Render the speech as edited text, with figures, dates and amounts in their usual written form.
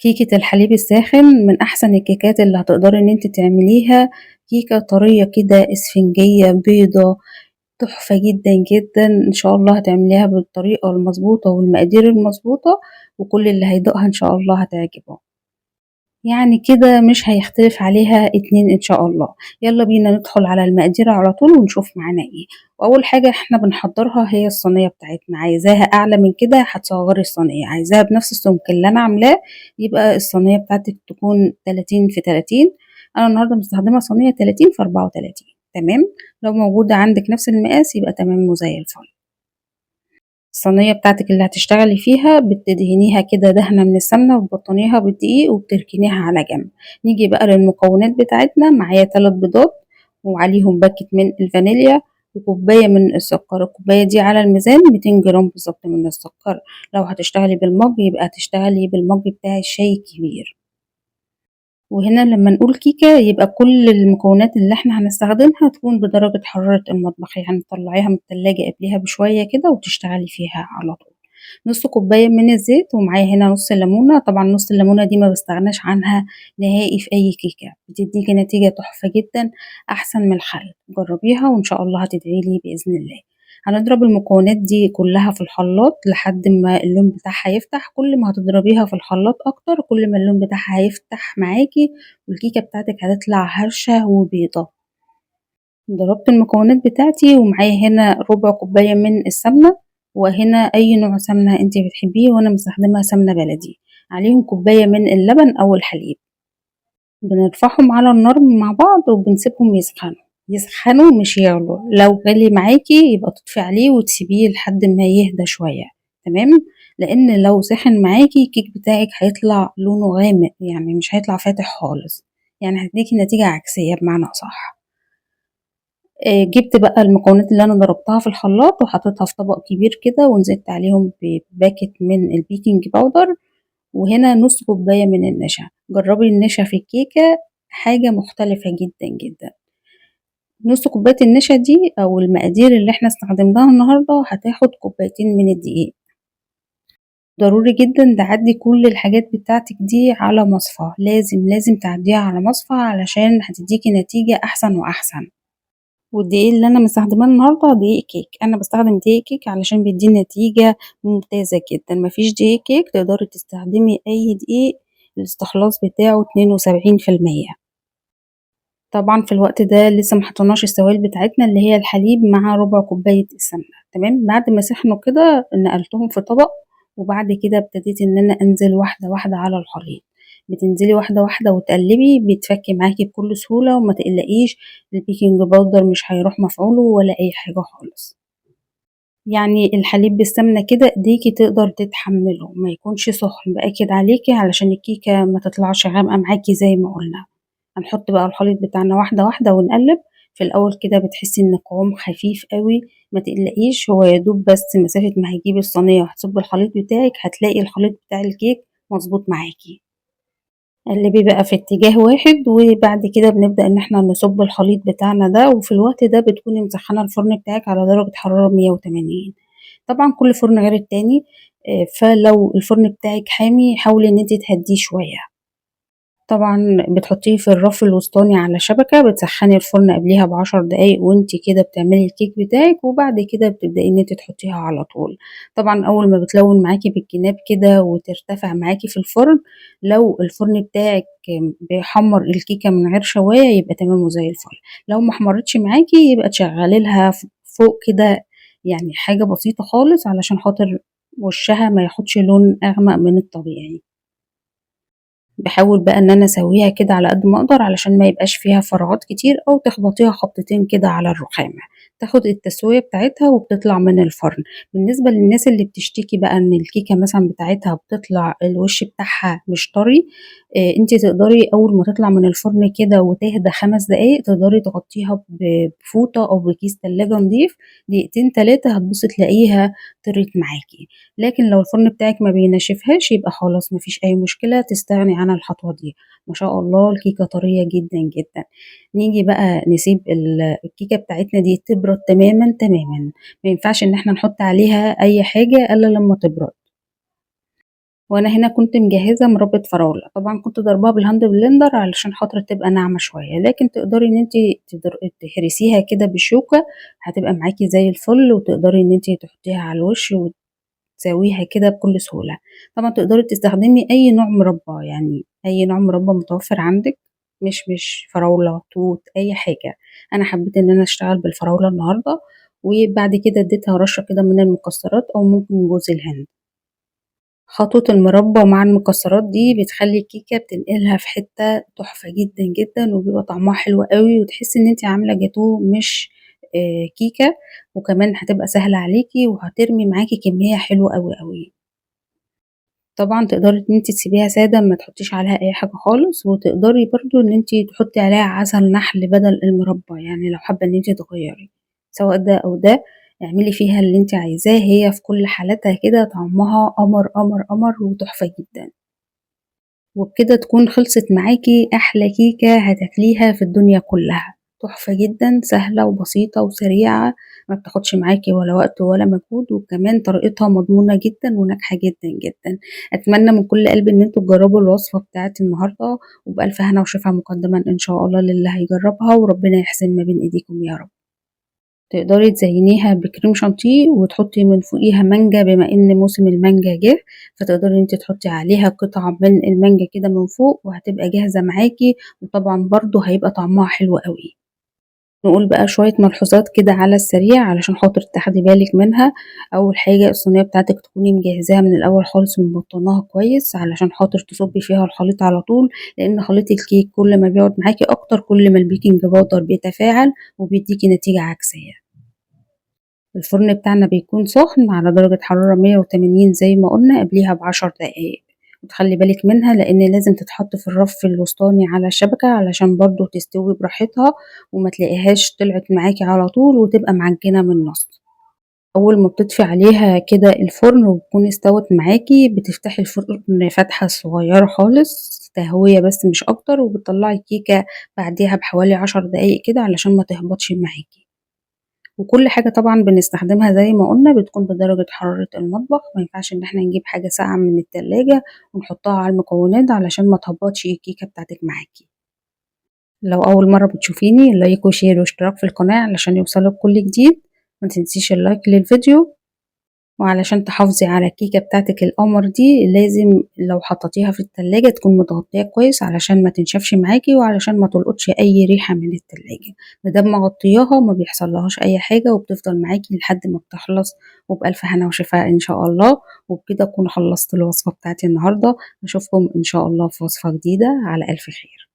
كيكة الحليب الساخن من أحسن الكيكات اللي هتقدري إن انتِ تعمليها، كيكة طرية كده إسفنجية بيضا، تحفة جدًا، جدًا، إن شاء الله هتعمليها بالطريقة المضبوطة والمقادير المضبوطة، وكل اللي هيدوقها إن شاء الله هتعجبه. يعني كده مش هيختلف عليها اتنين إن شاء الله. يلا بينا ندخل على المقادير على طول ونشوف معانا ايه. وأول حاجة احنا بنحضرها هي الصينية بتاعتنا، عايزاها أعلى من كده هتصغري الصينية، عايزاها بنفس السمك اللي أنا عاملاه يبقى الصينية بتاعتك تكون 30 في 30. أنا النهاردة مستخدمة صينية 30 في 34. تمام. لو موجودة عندك نفس المقاس يبقى تمام وزي الفل. الصينية بتاعتك اللي هتشتغلي فيها بتدهنيها كده دهنة من السمنة وتبطنيها بالدقيق وبتركنيها على جنب. نيجي بقى للمكونات بتاعتنا. معايا 3 بيضات وعليهم باكت من الفانيليا وكوباية من السكر. الكوباية دي على الميزان 200 جرام بالظبط من السكر. لو هتشتغلي بالمج يبقى هتشتغلي بالمج بتاع الشاي الكبير. وهنا لما نقول كيكة يبقى كل المكونات اللي احنا هنستخدمها تكون بدرجة حرارة المطبخ، يعني تطلعيها من التلاجة قبلها بشوية كده وتشتغلي فيها على طول. نص كوباية من الزيت، ومعايا هنا نص ليمونة. طبعا نص الليمونة دي ما بستغناش عنها نهائي في أي كيكة، بتديكي نتيجة تحفة جدا أحسن من الخل. جربيها وإن شاء الله هتدعيلي بإذن الله. هنضرب المكونات دي كلها في الخلاط لحد ما اللون بتاعها يفتح. كل ما هتضربيها في الخلاط اكتر كل ما اللون بتاعها هيفتح معاكي والكيكة بتاعتك هتطلع هشة وبيضة. ضربت المكونات بتاعتي ومعايا هنا ربع كوباية من السمنة، وهنا اي نوع سمنة انت بتحبيه، وانا مستخدمة سمنة بلدي. عليهم كوباية من اللبن او الحليب. بنرفعهم على النار مع بعض وبنسيبهم يسخنوا. يسخنوا مش يغلوا. لو غلي معاكي يبقى تطفي عليه وتسيبيه لحد ما يهدى شوية. تمام. لان لو سخن معاكي الكيك بتاعك هيطلع لونه غامق، يعني مش هيطلع فاتح خالص، يعني هتديكي نتيجة عكسية بمعنى صح. جبت بقى المكونات اللي انا ضربتها في الخلاط وحطيتها في طبق كبير كده ونزلت عليهم بباكت من البيكنج باودر، وهنا نص كوباية من النشا. جربي النشا في الكيكة، حاجة مختلفة جدا جدا. نص كوباية النشا دي أو المقادير اللي احنا استخدمناها النهاردة هتاخد كوبايتين من الدقيق. ضروري جدا تعدي كل الحاجات بتاعتك دي على مصفى، لازم لازم تعديها على مصفى علشان هتديكي نتيجة أحسن وأحسن. والدقيق اللي أنا مستخدماه النهاردة دقيق كيك. أنا بستخدم دقيق كيك علشان بيديني نتيجة ممتازة جدا. مفيش دقيق كيك تقدري تستخدمي أي دقيق الاستخلاص بتاعه 72%. طبعا في الوقت ده لسه محطناش السوائل بتاعتنا اللي هي الحليب مع ربع كوباية السمنة. تمام. بعد ما سخنوا كده نقلتهم في طبق، وبعد كده ابتديت ان انا انزل واحدة واحدة على الخليط. بتنزلي واحدة واحدة وتقلبي بيتفك معاكي بكل سهولة وما تقلقيش. البيكنج باودر مش هيروح مفعوله ولا اي حاجة خالص. يعني الحليب بالسمنة كده ايديكي تقدر تتحمله، ما يكونش سخن. بأكد عليكي علشان الكيكة ما تطلعش غامقة معاكي زي ما قلنا. هنحط بقى الخليط بتاعنا واحدة واحدة ونقلب. في الأول كده بتحسي إن القوام خفيف قوي، ما تقلقيش، هو يدوب بس مسافة ما هيجيب الصينية وهتصب الخليط بتاعك هتلاقي الخليط بتاع الكيك مظبوط معاكي. قلبي بقى في اتجاه واحد، وبعد كده بنبدأ إن احنا نصب الخليط بتاعنا ده، وفي الوقت ده بتكوني مسخنة الفرن بتاعك على درجة حرارة 180. طبعا كل فرن غير التاني. فلو الفرن بتاعك حامي حاولي إن انت تهديه شوية. طبعًا بتحطيه في الرف الوسطاني على شبكة، بتسخّني الفرن قبليها ب10 دقايق وأنتِ كده بتعملي الكيك بتاعِك، وبعد كده بتبدئي إن أنتِ تحطيها على طول. طبعًا أول ما بتلوِّن معاكِ بالجناب كده وترتفع معاكِ في الفرن، لو الفرن بتاعِك بيحمّر الكيكة من غير شواية يبقى تمام وزي الفل. لو ما احمرتش معاكِ يبقى تشغّلي لها فوق كده يعني حاجة بسيطة خالص علشان خاطر وشّها ما ياخدش لون أغمق من الطبيعي. باحاول بقى إن أنا أسويها كده على قد ما أقدر علشان ما يبقاش فيها فراغات كتير، أو تخبطيها خبطتين كده على الرخامة، تاخد التسوية بتاعتها وبتطلع من الفرن. بالنسبة للناس اللي بتشتكي بقى إن الكيكة مثلًا بتاعتها بتطلع الوش بتاعها مش طري، أنتِ تقدري أول ما تطلع من الفرن كده وتهدى 5 دقايق تقدري تغطيها بفوطة أو بكيس تلاجة نضيف دقيقتين 3 هتبُصي تلاقيها طرِت معاكِ. لكن لو الفرن بتاعِك ما بينشفهاش يبقى خلاص ما فيش أي مشكلة تستغني عن الخطوة دي. ما شاء الله الكيكة طرية جدًا، جدًا. نيجي بقى نسيب الكيكة بتاعتنا دي تبرد تمامًا، تمامًا. ما ينفعش إن إحنا نحط عليها أي حاجة إلا لمّا تبرد. وأنا هنا كنت مجهّزة مربى فراولة، طبعًا كنت ضارباها بالهاند بلندر علشان خاطر تبقى ناعمة شوية، لكن تقدري إن أنتِ تهرسيها كده بالشوكة هتبقى معاكِ زي الفل، وتقدري إن أنتِ تحطيها على الوش وتساويها كده بكل سهولة. طبعًا تقدري تستخدمي أي نوع مربى، يعني أي نوع مربى متوفر عندِك، مشمش، فراولة، توت، أي حاجة. أنا حبيت إن أنا أشتغل بالفراولة النهارده، وبعد كده اديتها رشة كده من المكسرات أو ممكن جوز الهند. خطوة المربى مع المكسرات دي بتخلّي الكيكة بتنقلها في حتّة تحفة جدًا، جدًا، وبيبقى طعمها حلو أوي، وتحسّي إن أنتِ عاملة جاتوه مش كيكة، وكمان هتبقى سهلة عليكِ وهترمي معاكِ كمية حلوة أوي، أوي. طبعًا تقدري إن أنتِ تسيبيها سادة ما تحطّيش عليها أي حاجة خالص، وتقدري برضه إن أنتِ تحطّي عليها عسل نحل بدل المربى، يعني لو حابة إن أنتِ تغيّري، سواء ده أو ده، اعملي فيها اللي أنتِ عايزاه، هي في كل حالاتها كده طعمها قمر، قمر، قمر وتحفة جدًا. وبكده تكون خلصت معاكِ أحلى كيكة هتاكليها في الدنيا كلّها، تحفة جدًا، سهلة وبسيطة وسريعة، ما بتاخدش معاكِ ولا وقت ولا مجهود، وكمان طريقتها مضمونة جدًا وناجحة جدًا، جدًا. أتمنى من كل قلبي إن أنتم تجربوا الوصفة بتاعة النهارده، وبألف هنا وشفا مقدمًا إن شاء الله للي هيجربها، وربنا يحسن ما بين إيديكم يا رب. تقدري تزينيها بكريم شانتيه وتحطي من فوقيها مانجا بما إن موسم المانجا جه، فتقدري إن أنتِ تحطي عليها قطعة من المانجا كده من فوق وهتبقى جاهزة معاكِ، وطبعًا برضه هيبقى طعمها حلو أوي. نقول بقى شوية ملحوظات كده على السريع علشان خاطر تاخدي بالِك منها. أول حاجة الصينية بتاعتِك تكوني مجهزاها من الأول خالص ومبطناها كويس علشان خاطر تصبي فيها الخليط على طول، لإن خليط الكيك كل ما بيقعد معاكِ أكتر كل ما البيكنج باودر بيتفاعل وبيديكِ نتيجة عكسية. الفرن بتاعنا بيكون سخن على درجة حرارة 180 زي ما قلنا قبليها ب10 دقايق، وتخلّي بالِك منها لإن لازم تتحط في الرف الوسطاني على الشبكة علشان برضه تستوي براحتها، وما تلاقيهاش طلعت معاكِ على طول وتبقى معجنة من النص. أول ما بتطفي عليها كده الفرن وتكون استوت معاكِ، بتفتحي الفرن فتحة صغيرة خالص تهوية بس مش أكتر، وبتطلّعي الكيكة بعديها بحوالي 10 دقايق كده علشان ما تهبطش معاكِ. وكل حاجة طبعًا بنستخدمها زي ما قُلنا بتكون بدرجة حرارة المطبخ، ما ينفعش إن إحنا نجيب حاجة ساقعة من التلاجة ونحطها على المكونات علشان ما تهبطش الكيكة بتاعتِك معاكِ. لو أول مرّة بتشوفيني لايك وشير واشتراك في القناة علشان يوصلِك كل جديد، ما تنسيش اللايك للفيديو، وعلشان تحافظي على الكيكة بتاعتِك القمر دي لازم لو حطيتيها في التلاجة تكون متغطية كويس علشان ما تنشفش معاكِ، وعلشان ما تلقطش أي ريحة من التلاجة، ما دام مغطياها ما بيحصلهاش أي حاجة وبتفضل معاكِ لحد ما بتخلص، وبألف هنا وشفا إن شاء الله. وبكده أكون خلصت الوصفة بتاعتي النهارده، أشوفكم إن شاء الله في وصفة جديدة على ألف خير.